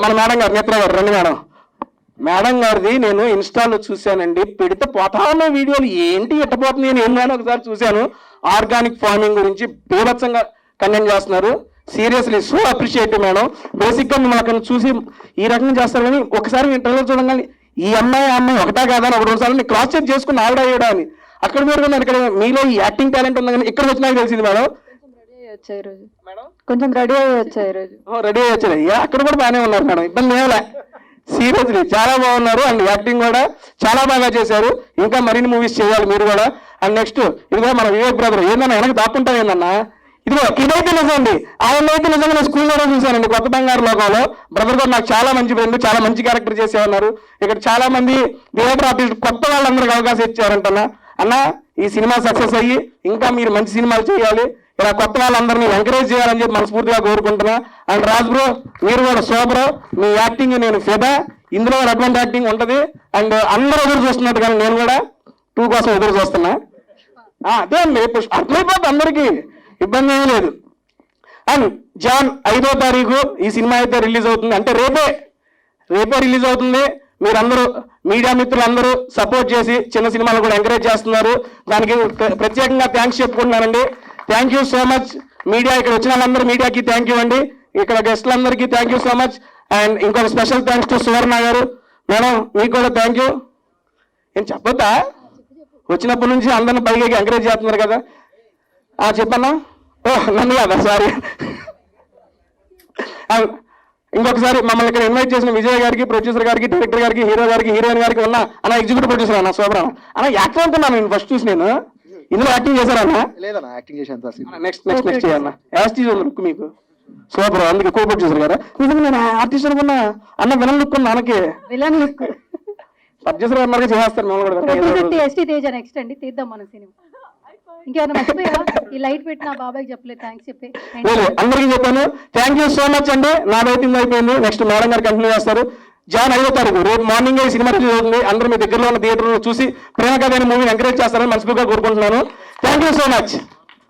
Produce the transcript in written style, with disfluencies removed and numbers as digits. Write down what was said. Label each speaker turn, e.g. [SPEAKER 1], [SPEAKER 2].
[SPEAKER 1] మన మేడం గారు నేత్ర గారు రండి మేడం. మేడం గారిది నేను ఇన్స్టాలో చూశానండి, పెడితే పోతానే వీడియోలు ఏంటి ఎట్టపోతుంది నేను ఏం మేడం ఒకసారి చూశాను. ఆర్గానిక్ ఫార్మింగ్ గురించి బీభత్సంగా కండెంట్ చేస్తున్నారు. Seriously so appreciate madam. బేసిక్గా మిమ్మల్ని అక్కడ చూసి ఈ రకంగా చేస్తారు కానీ ఒకసారి నేను ట్రైలర్ చూడగానే ఈ అమ్మాయి ఒకటా కాదా అని ఒక రెండు సార్లు క్రాస్ చెక్ చేసుకుని ఆవిడ అయ్యాడా అని. అక్కడ మీరు ఇక్కడ మీలో ఈ యాక్టింగ్ టాలెంట్ ఉంది కానీ ఇక్కడ వచ్చినాక తెలిసింది మేడం.
[SPEAKER 2] కొంచెం రెడీ అయ్యి వచ్చాయి ఈరోజు.
[SPEAKER 1] రెడీ అయ్యి వచ్చారు అక్కడ కూడా బాగానే ఉన్నారు మేడం, ఇబ్బంది ఏమలే. సీరియస్లీ చాలా బాగున్నారు అండ్ యాక్టింగ్ కూడా చాలా బాగా చేశారు. ఇంకా మరిన్ని మూవీస్ చేయాలి మీరు కూడా. అండ్ నెక్స్ట్ ఇదిగో మన వివేక్ బ్రదర్ ఏందన్నా వెనక దాక్కుంటా ఏందన్నా, ఇదిగో ఇదైతే నిజం అండి. ఆయన అయితే నిజంగా నేను స్కూల్లో కూడా చూశానండి కొత్త బంగారు లోకంలో. బ్రదర్ కూడా నాకు చాలా మంచి ఫ్రెండ్, చాలా మంచి క్యారెక్టర్ చేసే ఉన్నారు. ఇక్కడ చాలా మంది థియేటర్ ఆర్టిస్ట్ కొత్త వాళ్ళందరికీ అవకాశం ఇచ్చారంటన్నా. అన్న ఈ సినిమా సక్సెస్ అయ్యి ఇంకా మీరు మంచి సినిమాలు చేయాలి, ఇలా కొత్త వాళ్ళందరినీ ఎంకరేజ్ చేయాలని చెప్పి మనస్ఫూర్తిగా కోరుకుంటున్నా. అండ్ రాజ్ బ్రో మీరు కూడా సూపర్, మీ యాక్టింగ్ నేను ఫెదా. ఇందులో కూడా అటువంటి యాక్టింగ్ ఉంటుంది. అండ్ అందరూ ఎదురు చూస్తున్నట్టు కానీ నేను కూడా 2 కోసం ఎదురు చూస్తున్నా. అదే అండి అట్లయిపోతుంది, అందరికీ ఇబ్బంది ఏమీ లేదు. అండ్ జాన్ 5వ తారీఖు ఈ సినిమా అయితే రిలీజ్ అవుతుంది, అంటే రేపే రిలీజ్ అవుతుంది. మీరందరూ మీడియా మిత్రులు అందరూ సపోర్ట్ చేసి చిన్న సినిమాలు కూడా ఎంకరేజ్ చేస్తున్నారు. దానికి ప్రత్యేకంగా థ్యాంక్స్ చెప్పుకుంటున్నానండి. Thank you so much media, ఇక్కడ వచ్చిన వాళ్ళందరూ మీడియాకి థ్యాంక్ యూ అండి. ఇక్కడ గెస్టులందరికీ thank you so much. And ఇంకొక స్పెషల్ థ్యాంక్స్ టు సువర్ణ గారు మేడం, మీకు కూడా థ్యాంక్ యూ. ఏం చెప్పొద్దా, వచ్చినప్పటి నుంచి అందరిని పైకి ఎంకరేజ్ చేస్తున్నారు కదా. చెప్పన్నా, నన్ను కదా సారీ. ఇంకొకసారి మమ్మల్ని ఇక్కడ ఇన్వైట్ చేసిన విజయ్ గారికి, ప్రొడ్యూసర్ గారికి, డైరెక్టర్ గారికి, హీరో గారికి, హీరోయిన్ గారికి ఉన్న అన్న ఎగ్జిక్యూటివ్ ప్రొడ్యూసర్ అన్న శోభరావు అన్న యాక్టర్ అనుకున్నాను నేను ఫస్ట్ చూసి. నేను ఇందులో యాక్టింగ్ చేశారన్నా?
[SPEAKER 3] లేదన్నా యాక్టింగ్ చేశాను.
[SPEAKER 1] నెక్స్ట్ అన్న యాస్టీజ్ ఉంది లుక్ మీకు సూపర్, అందుకే కో ప్రొడ్యూసర్ గారా. నిజంగా నేను ఆర్టిస్ట్ అనుకున్నా అన్న, విలన్ లుక్ ఉన్నా అనకి ప్రొడ్యూసర్ గారు చేస్తారు.
[SPEAKER 2] నెక్స్ట్ అండి తీద్దాం మన సినిమా. ఇంకేమైనా మర్చిపోయా? ఈ లైట్ పెట్టిన బాబాయ్ చెప్పలేదు థ్యాంక్స్ చెప్పి
[SPEAKER 1] అందరికీ చెప్పాను. థ్యాంక్ యూ సో మచ్ అండి. నా రైటింగ్ అయిపోయింది, నెక్స్ట్ మేడం గారు కంటిన్యూ చేస్తారు. జాన్ 5వ తారీఖు రేపు మార్నింగ్ ఈ సినిమా రిలీజ్ అవుతుంది. అందరూ మీ దగ్గరలో ఉన్న థియేటర్లో చూసి ప్రేమ కథ మూవీని ఎంకరేజ్ చేస్తారని మనస్ఫూర్తిగా కోరుకుంటున్నాను. Thank you so much.